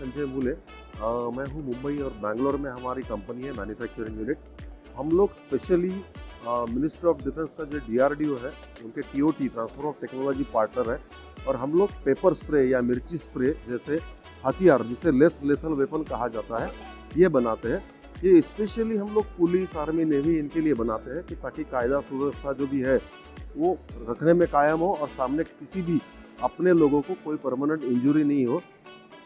संजय मूले। मैं हूँ मुंबई और बैंगलोर में हमारी कंपनी है मैन्युफैक्चरिंग यूनिट। हम लोग स्पेशली मिनिस्ट्री ऑफ डिफेंस का जो DRDO है उनके TOT transfer of technology partner है। और हम लोग पेपर स्प्रे या मिर्ची स्प्रे जैसे हथियार जिसे लेस लेथल वेपन कहा जाता है ये बनाते हैं। ये स्पेशली हम लोग पुलिस आर्मी नेवी इनके लिए बनाते हैं कि ताकि कायदा सुव्यवस्था जो भी है वो रखने में कायम हो और सामने किसी भी अपने लोगों को कोई परमानेंट इंजरी नहीं हो।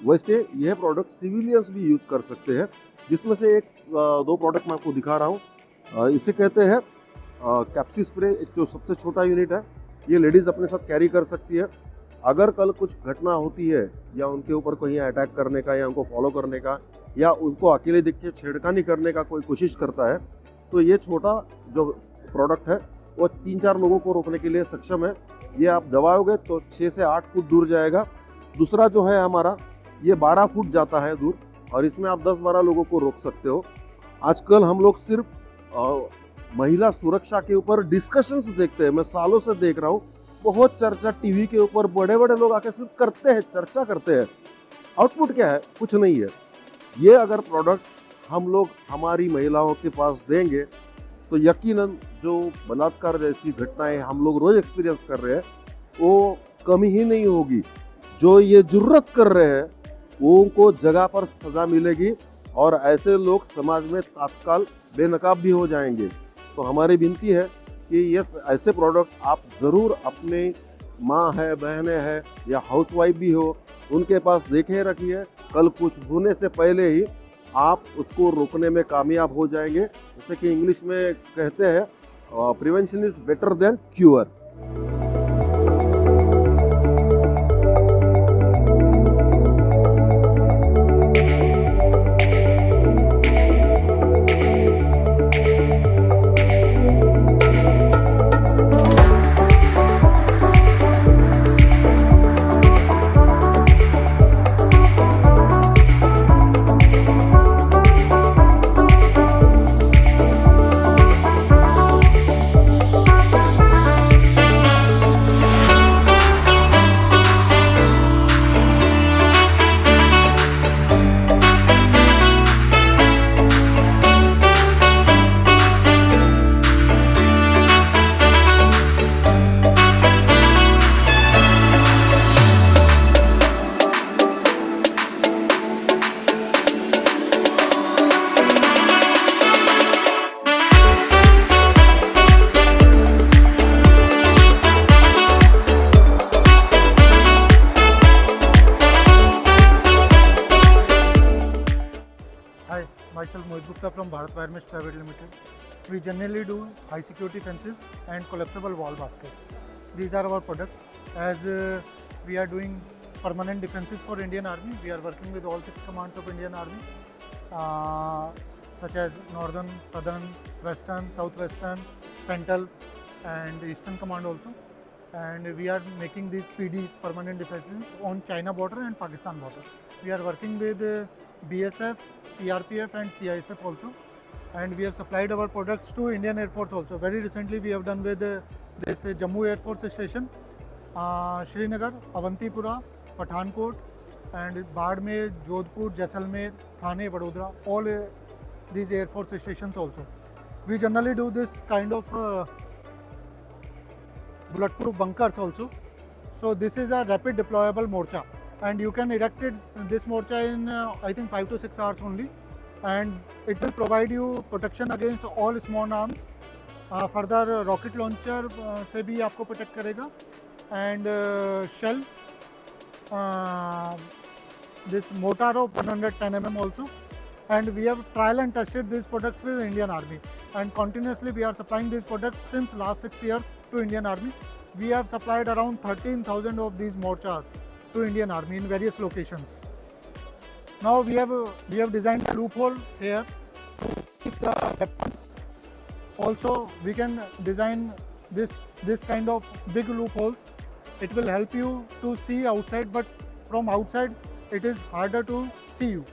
वैसे यह प्रोडक्ट सिविलियंस भी यूज कर सकते हैं, जिसमें से एक दो प्रोडक्ट मैं आपको दिखा रहा हूँ। इसे कहते हैं कैप्सी स्प्रे, एक जो सबसे छोटा यूनिट है। ये लेडीज़ अपने साथ कैरी कर सकती है। अगर कल कुछ घटना होती है या उनके ऊपर कहीं अटैक करने का या उनको फॉलो करने का या उनको अकेले देख के छेड़खानी करने का कोई कोशिश करता है तो ये छोटा जो प्रोडक्ट है वो 3-4 लोगों को रोकने के लिए सक्षम है। ये आप दबाओगे तो 6 से 8 फुट दूर जाएगा। दूसरा जो है हमारा ये 12 फुट जाता है दूर और इसमें आप 10-12 लोगों को रोक सकते हो। आजकल हम लोग सिर्फ महिला सुरक्षा के ऊपर डिस्कशंस देखते हैं। मैं सालों से देख रहा हूँ, बहुत चर्चा टीवी के ऊपर बड़े बड़े लोग आके सिर्फ करते हैं, चर्चा करते हैं। आउटपुट क्या है? कुछ नहीं है। ये अगर प्रोडक्ट हम लोग हमारी महिलाओं के पास देंगे तो यकीनन जो बलात्कार जैसी घटनाएं हम लोग रोज एक्सपीरियंस कर रहे हैं वो कमी ही नहीं होगी। जो ये जुर्रत कर रहे हैं वो उनको जगह पर सजा मिलेगी और ऐसे लोग समाज में तत्काल बेनकाब भी हो जाएंगे। तो हमारी विनती है कि ये ऐसे प्रोडक्ट आप ज़रूर अपने माँ है, बहनें है या हाउसवाइफ भी हो उनके पास देखे रखिए। कल कुछ होने से पहले ही आप उसको रोकने में कामयाब हो जाएंगे। जैसे कि इंग्लिश में कहते हैं prevention is better than cure. Hi, myself Mohit Gupta from Bharat Wire Mesh Private Limited. We generally do high security fences and collapsible wall baskets. These are our products. As we are doing permanent defenses for Indian Army, we are working with all 6 commands of Indian Army, such as Northern, Southern, Western, Southwestern, Central and Eastern Command also. And we are making these PDs, permanent defenses, on China border and Pakistan border. We are working with BSF, CRPF and CISF also, and we have supplied our products to Indian Air Force also. Very recently we have done with this Jammu Air Force Station, Srinagar, Avantipura, Pathankot and Badmer, Jodhpur, Jaisalmer, Thane, Vadodara, all these Air Force stations also. We generally do this kind of bulletproof bunkers also. So this is a rapid deployable morcha and you can erect this morcha in I think 5 to 6 hours only, and it will provide you protection against all small arms. Further rocket launcher से भी आपको protect करेगा, and shell, this mortar of 110 mm also. And we have trial and tested these products with the Indian Army, and continuously we are supplying these products since last 6 years to Indian Army. We have supplied around 13,000 of these mortars to Indian Army in various locations. Now we have designed a loophole here to keep the weapon. Also we can design this kind of big loopholes. It will help you to see outside, but from outside it is harder to see you.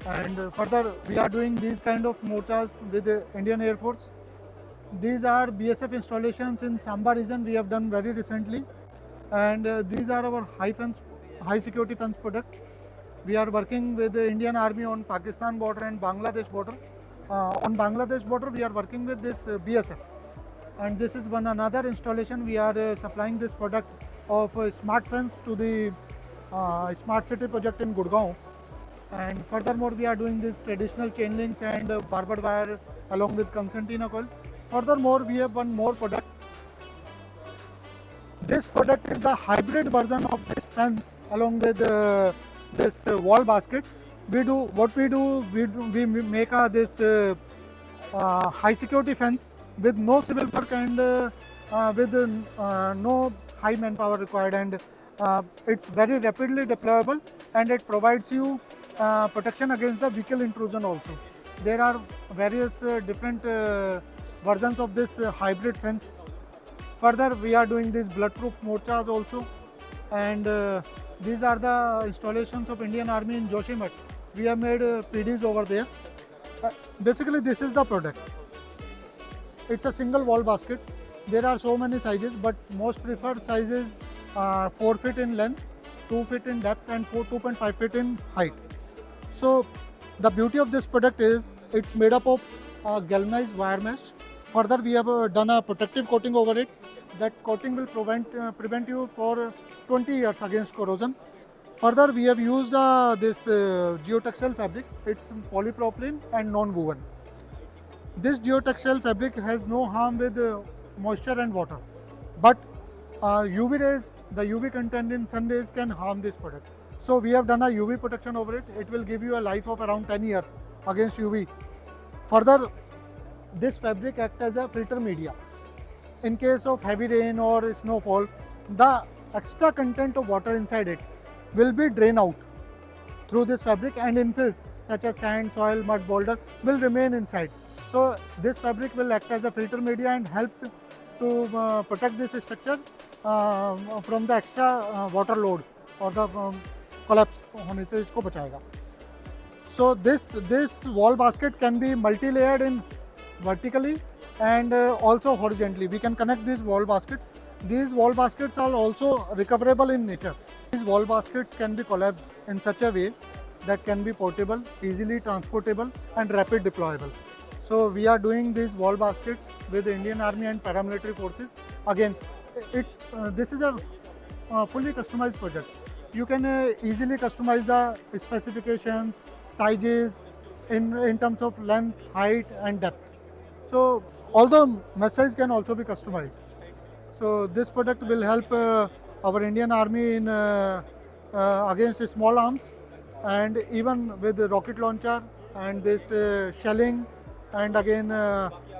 And further we are doing these kind of mortars with the Indian Air Force. These are BSF installations in Samba region we have done very recently, and these are our high security fence products. We are working with the Indian Army on Pakistan border and Bangladesh border. On Bangladesh border, we are working with this BSF, and this is one another installation. We are supplying this product of smart fence to the smart city project in Gurgaon. And furthermore, we are doing this traditional chain links and barbed wire along with concertina coil. Furthermore, we have one more product. This product is the hybrid version of this fence along with this wall basket. We make this high security fence with no civil work and with no high manpower required, and it's very rapidly deployable, and it provides you protection against the vehicle intrusion also. There are various different versions of this hybrid fence. Further, we are doing these blood-proof morchas also, and these are the installations of Indian Army in Joshimath. We have made PDs over there. Basically, this is the product. It's a single wall basket. There are so many sizes, but most preferred sizes are 4 feet in length, 2 feet in depth, and 2.5 feet in height. So the beauty of this product is it's made up of galvanized wire mesh. Further, we have done a protective coating over it. That coating will prevent you for 20 years against corrosion. Further, we have used this geotextile fabric. It's polypropylene and non-woven. This geotextile fabric has no harm with moisture and water, but UV rays, the UV content in sun rays can harm this product. So we have done a UV protection over it. It will give you a life of around 10 years against UV. Further, this fabric acts as a filter media. In case of heavy rain or snowfall, the extra content of water inside it will be drained out through this fabric, and infills such as sand, soil, mud, boulder will remain inside. So this fabric will act as a filter media and help to protect this structure from the extra water load or the collapse होने से इसको बचाएगा. So this wall basket can be multi-layered in vertically and also horizontally. We can connect these wall baskets. These wall baskets are also recoverable in nature. These wall baskets can be collapsed in such a way that can be portable, easily transportable, and rapid deployable. So we are doing these wall baskets with the Indian Army and paramilitary forces. Again, this is a fully customized project. You can easily customize the specifications, sizes in terms of length, height, and depth. So all the mesh size can also be customized. So this product will help our Indian Army in against small arms, and even with the rocket launcher and this shelling, and again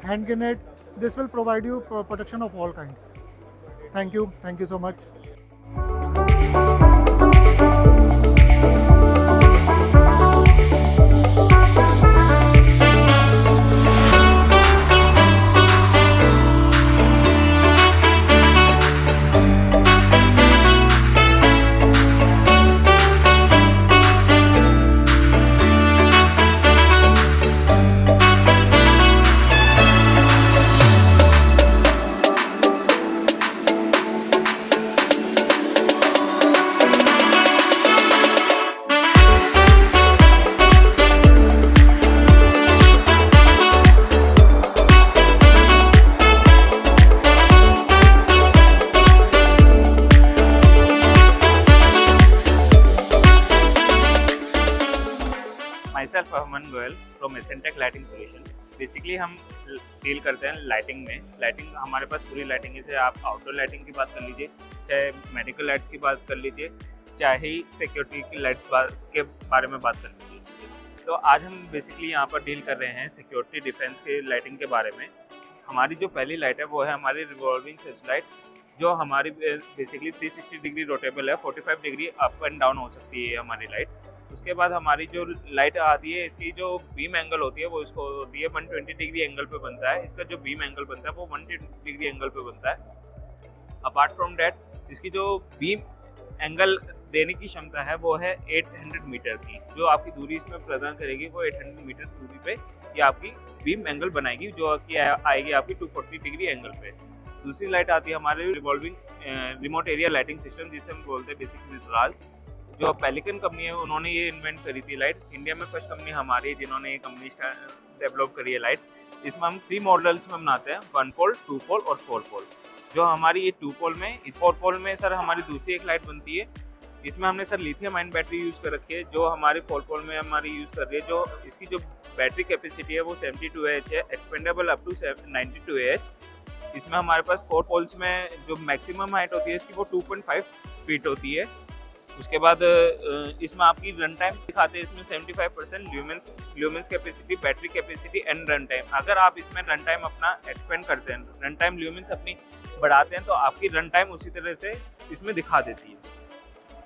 hand grenade. This will provide you protection of all kinds. Thank you so much. Myself Aman Goel from Essentech Lighting Solution. Basically हम deal करते हैं lighting में. Lighting हमारे पास पूरी lighting है. आप outdoor lighting की बात कर लीजिए, चाहे मेडिकल लाइट्स की बात कर लीजिए, चाहे सिक्योरिटी की लाइट्स के बारे में बात कर लीजिए. तो आज हम बेसिकली यहाँ पर डील कर रहे हैं सिक्योरिटी डिफेंस के लाइटिंग के बारे में. हमारी जो पहली लाइट है वो है हमारी रिवॉल्विंग सर्च लाइट, जो हमारी बेसिकली 360 डिग्री रोटेबल है. 45 डिग्री अप एंड डाउन हो सकती है हमारी लाइट. उसके बाद हमारी जो लाइट आती है, इसकी जो बीम एंगल होती है वो इसको होती है 120 डिग्री एंगल पे बनता है. इसका जो बीम एंगल बनता है वो 120 डिग्री एंगल पे बनता है. अपार्ट फ्रॉम डैट इसकी जो बीम एंगल देने की क्षमता है वो है 800 मीटर की. जो आपकी दूरी इसमें प्रदान करेगी वो 800 मीटर दूरी पे ये आपकी बीम एंगल बनाएगी, जो कि आएगी आपकी 240 डिग्री एंगल पे. दूसरी लाइट आती है हमारे revolving remote area lighting system, जिसे हम बोलते हैं बेसिकली राल्स. जो पेलिकन कंपनी है उन्होंने ये इन्वेंट करी थी लाइट। इंडिया में फर्स्ट कंपनी हमारी जिन्होंने ये कंपनी डेवलप करी है लाइट। इसमें हम 3 मॉडल्स में बनाते हैं, 1 पोल, 2 पोल और 4 पोल। जो हमारी ये 2 पोल में, 4 पोल में सर हमारी दूसरी एक लाइट बनती है। इसमें हमने sir lithium ion battery use कर रखी है, जो हमारे 4 पोल में हमारी यूज़ कर रही है। जो इसकी जो बैटरी कैपेसिटी है वो 72 Ah है, एक्सपेंडेबल अप टू 92 Ah। इसमें हमारे पास 4 पोल्स में जो मैक्सिमम हाइट होती है इसकी वो 2.5 फीट होती है। उसके बाद इसमें आपकी रन टाइम दिखाते हैं, इसमें 75% lumens capacity, battery capacity and run time. अगर आप इसमें रन टाइम अपना एक्सपेंड करते हैं, रन टाइम ल्यूमेंस अपनी बढ़ाते हैं, तो आपकी रन टाइम उसी तरह से इसमें दिखा देती है।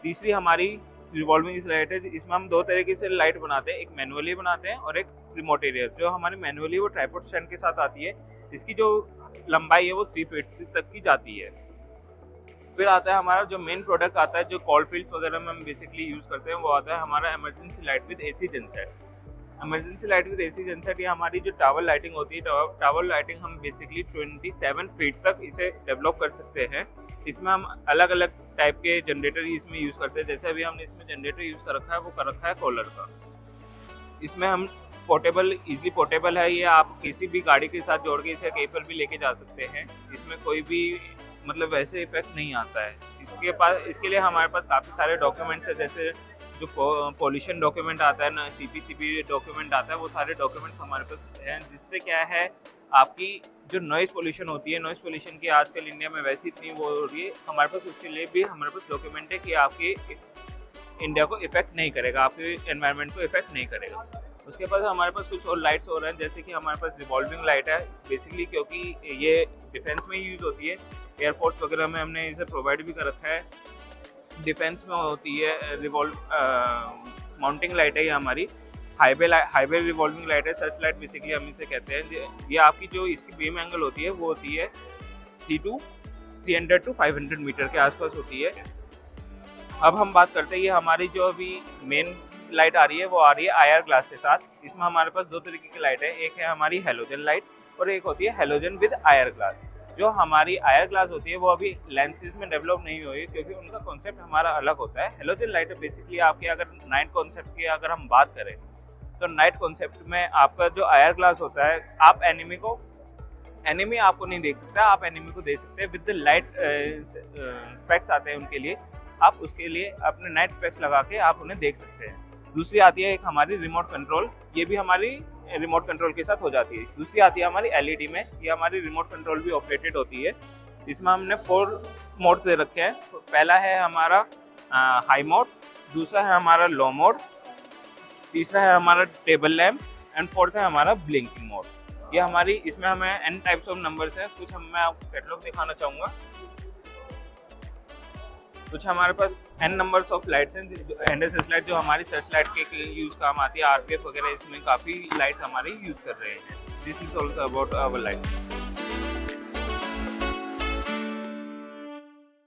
तीसरी हमारी रिवॉल्विंग लाइट है। इसमें हम 2 तरीके से लाइट बनाते हैं, एक मैनुअली बनाते हैं और एक रिमोट एरिया। जो हमारी मैनुअली वो ट्राइपॉड स्टैंड के साथ आती है, इसकी जो लंबाई है वो 3 फीट तक की जाती है। फिर आता है हमारा जो मेन प्रोडक्ट आता है, जो कॉल फील्ड्स वगैरह में हम बेसिकली यूज़ करते हैं, वो आता है हमारा emergency light with AC genset. Emergency light with AC genset ये हमारी जो टावर लाइटिंग होती है, टावर लाइटिंग हम बेसिकली 27 फीट तक इसे डेवलप कर सकते हैं। इसमें हम अलग अलग टाइप के जनरेटर इसमें यूज़ करते हैं। जैसे अभी हमने इसमें जनरेटर यूज़ कर रखा है, वो कर रखा है कॉलर का। इसमें हम पोर्टेबल, इजीली पोर्टेबल है ये, आप किसी भी गाड़ी के साथ जोड़ के इसे कहीं पर भी लेके जा सकते हैं। इसमें कोई भी मतलब वैसे इफेक्ट नहीं आता है। इसके लिए हमारे पास काफ़ी सारे डॉक्यूमेंट्स है, जैसे जो पॉल्यूशन डॉक्यूमेंट आता है ना, CPCB डॉक्यूमेंट आता है, वो सारे डॉक्यूमेंट्स हमारे पास हैं। जिससे क्या है, आपकी जो नॉइज़ पोल्यूशन होती है, नॉइज़ पोल्यूशन की आजकल इंडिया में वैसे इतनी वो हो रही है, हमारे पास उसके लिए भी हमारे पास डॉक्यूमेंट है कि आपकी इंडिया को इफेक्ट नहीं करेगा, आपके एनवायरनमेंट को इफेक्ट नहीं करेगा। उसके बाद हमारे पास कुछ और लाइट्स हो रहे हैं, जैसे कि हमारे पास रिवॉल्विंग लाइट है बेसिकली, क्योंकि ये डिफेंस में यूज़ होती है। एयरपोर्ट्स वगैरह में हमने इसे प्रोवाइड भी कर रखा है। डिफेंस में होती है माउंटिंग लाइट है ये हमारी। हाईवे रिवॉल्विंग लाइट है, सर्च लाइट बेसिकली हम इसे कहते हैं। ये आपकी जो इसकी बीम एंगल होती है वो होती है 300 to 500 मीटर के आसपास होती है। अब हम बात करते हैं, ये हमारी जो अभी मेन लाइट आ रही है वो आ रही है IR ग्लास के साथ। इसमें हमारे पास 2 तरीके की लाइट है, एक है हमारी हेलोजन लाइट और एक होती है हेलोजन विद IR ग्लास। जो हमारी IR ग्लास होती है वो अभी लेंसेज में डेवलप नहीं हुई, क्योंकि उनका कॉन्सेप्ट हमारा अलग होता है। हेलोजन लाइट बेसिकली आपके अगर नाइट कॉन्सेप्ट की अगर हम बात करें, तो नाइट कॉन्सेप्ट में आपका जो IR ग्लास होता है, आप एनिमी आपको नहीं देख सकता, आप एनिमी को देख सकते हैं विद द लाइट। स्पेक्स आते हैं उनके लिए, आप उसके लिए अपने नाइट स्पेक्स लगा के आप उन्हें देख सकते हैं। दूसरी आती है एक हमारी रिमोट कंट्रोल, ये भी हमारी रिमोट कंट्रोल के साथ हो जाती है। दूसरी आती है हमारी LED में, ये हमारी रिमोट कंट्रोल भी ऑपरेटेड होती है। इसमें हमने 4 मोड्स दे रखे हैं। पहला है हमारा हाई मोड, दूसरा है हमारा लो मोड, तीसरा है हमारा टेबल लैम्प एंड 4th है हमारा ब्लिंकिंग मोड। ये हमारी, इसमें हमें N टाइप्स ऑफ नंबर्स हैं। कुछ मैं आपको कैटलॉग दिखाना चाहूँगा। कुछ हमारे पास N नंबर्स ऑफ लाइट्स हैं। NSS लाइट जो हमारी सर्च लाइट के यूज़ काम आती है, RPF वगैरह इसमें काफ़ी लाइट्स हमारी यूज़ कर रहे हैं। This is also about our light.